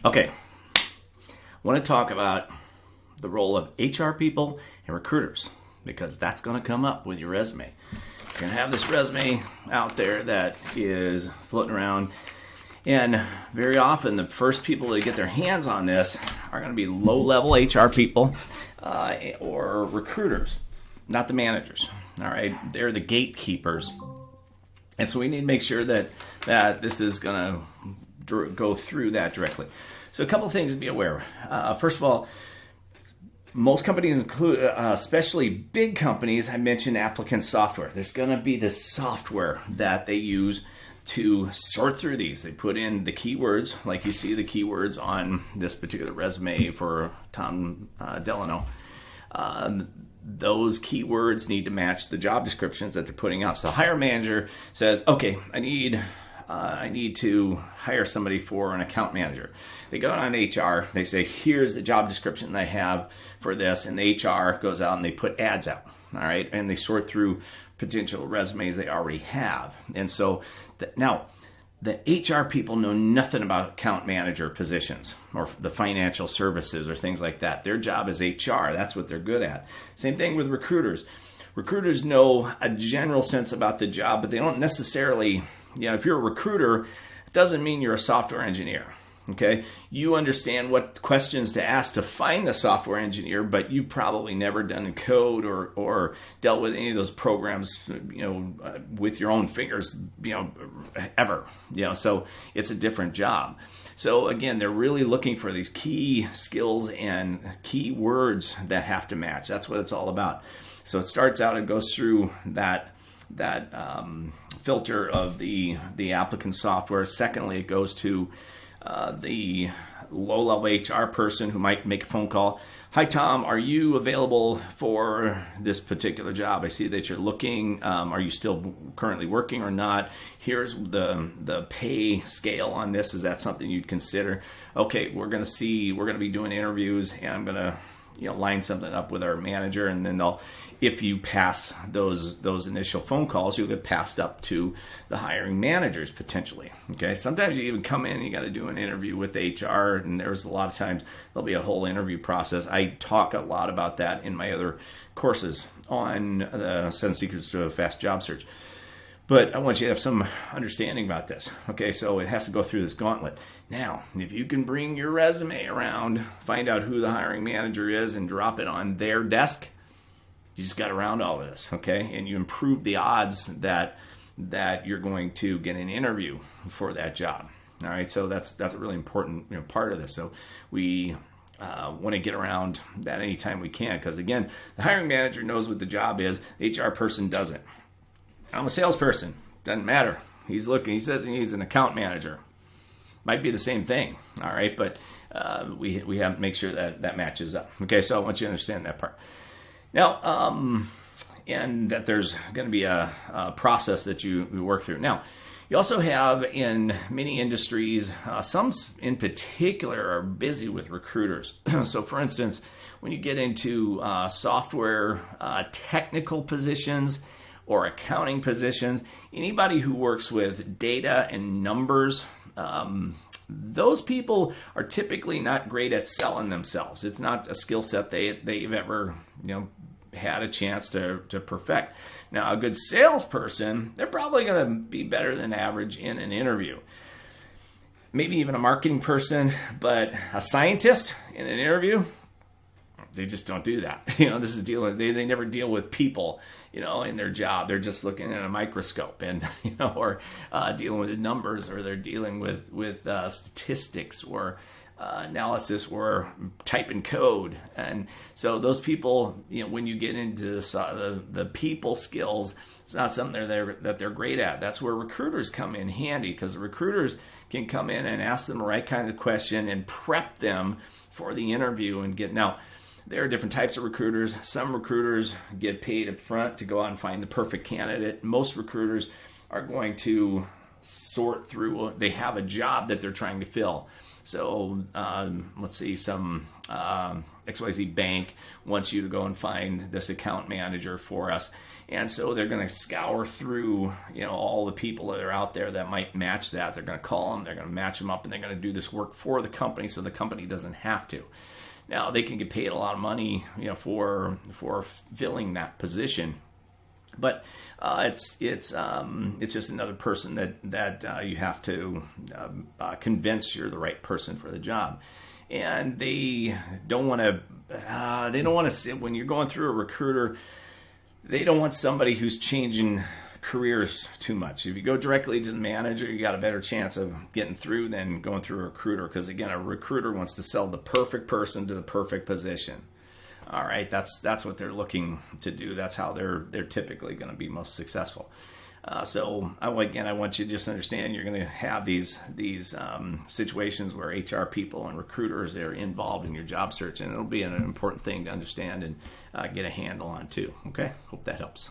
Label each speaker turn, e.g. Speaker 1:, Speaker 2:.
Speaker 1: Okay, I want to talk about the role of HR people and recruiters because that's going to come up with your resume. You're going to have this resume out there that is floating around, and very often the first people to get their hands on this are going to be low-level HR people or recruiters, not the managers. All right, they're the gatekeepers, and so we need to make sure that this is going to go through that directly. So a couple of things to be aware of. First of all, most companies include, especially big companies, I mentioned applicant software. There's going to be this software that they use to sort through these. They put in the keywords, like you see the keywords on this particular resume for Tom Delano. Those keywords need to match the job descriptions that they're putting out. So the hiring manager says, okay, I need to hire somebody for an account manager. They go on HR, they say, here's the job description I have for this, and the HR goes out and they put ads out, all right? And they sort through potential resumes they already have. And so now the HR people know nothing about account manager positions or the financial services or things like that. Their job is HR. That's what they're good at. Same thing with recruiters. Recruiters know a general sense about the job, but they don't necessarily, if you're a recruiter, it doesn't mean you're a software engineer. Okay, you understand what questions to ask to find the software engineer, but you've probably never done code or dealt with any of those programs, with your own fingers, ever. So it's a different job. So again, they're really looking for these key skills and key words that have to match. That's what it's all about. So it starts out, it goes through that filter of the applicant software. Secondly, it goes to the low-level HR person who might make a phone call. Hi, Tom, are you available for this particular job? I see that you're looking. Are you still currently working or not? Here's the pay scale on this. Is that something you'd consider? Okay, we're going to be doing interviews, and I'm going to line something up with our manager, and then if you pass those initial phone calls, you'll get passed up to the hiring managers potentially. Okay, sometimes you even come in and you got to do an interview with HR, and there's a lot of times there'll be a whole interview process. I talk a lot about that in my other courses on the 7 Secrets to a Fast Job Search. But I want you to have some understanding about this. Okay, so it has to go through this gauntlet. Now, if you can bring your resume around, find out who the hiring manager is, and drop it on their desk, you just got around all of this, okay? And you improve the odds that you're going to get an interview for that job. All right, so that's a really important part of this. So we want to get around that anytime we can, because again, the hiring manager knows what the job is. The HR person doesn't. I'm a salesperson. Doesn't matter. He's looking. He says he needs an account manager. Might be the same thing. All right, but we have to make sure that matches up. Okay, so I want you to understand that part. Now, and that there's going to be a process that you work through. Now, you also have in many industries, some in particular are busy with recruiters. So for instance, when you get into software technical positions or accounting positions, anybody who works with data and numbers, those people are typically not great at selling themselves. It's not a skill set they've ever had a chance to perfect. Now, a good salesperson, they're probably going to be better than average in an interview. Maybe even a marketing person, but a scientist in an interview, they just don't do that. This is they never deal with people, in their job. They're just looking at a microscope and, or dealing with numbers, or they're dealing with statistics or analysis or typing code. And so those people, when you get into the people skills, it's not something that they're great at. That's where recruiters come in handy, because recruiters can come in and ask them the right kind of question and prep them for the interview and now, there are different types of recruiters. Some recruiters get paid up front to go out and find the perfect candidate. Most recruiters are going to sort through, they have a job that they're trying to fill. So let's see, some XYZ bank wants you to go and find this account manager for us. And so they're going to scour through, all the people that are out there that might match that. They're going to call them, they're going to match them up, and they're going to do this work for the company so the company doesn't have to. Now, they can get paid a lot of money, for filling that position. But it's just another person that you have to convince you're the right person for the job, and they don't want to sit when you're going through a recruiter. They don't want somebody who's changing careers too much. If you go directly to the manager, you got a better chance of getting through than going through a recruiter, because again, a recruiter wants to sell the perfect person to the perfect position. All right, that's what they're looking to do. That's how they're typically going to be most successful. So I want you to just understand you're going to have these situations where HR people and recruiters are involved in your job search, and it'll be an important thing to understand and get a handle on too. Okay, hope that helps.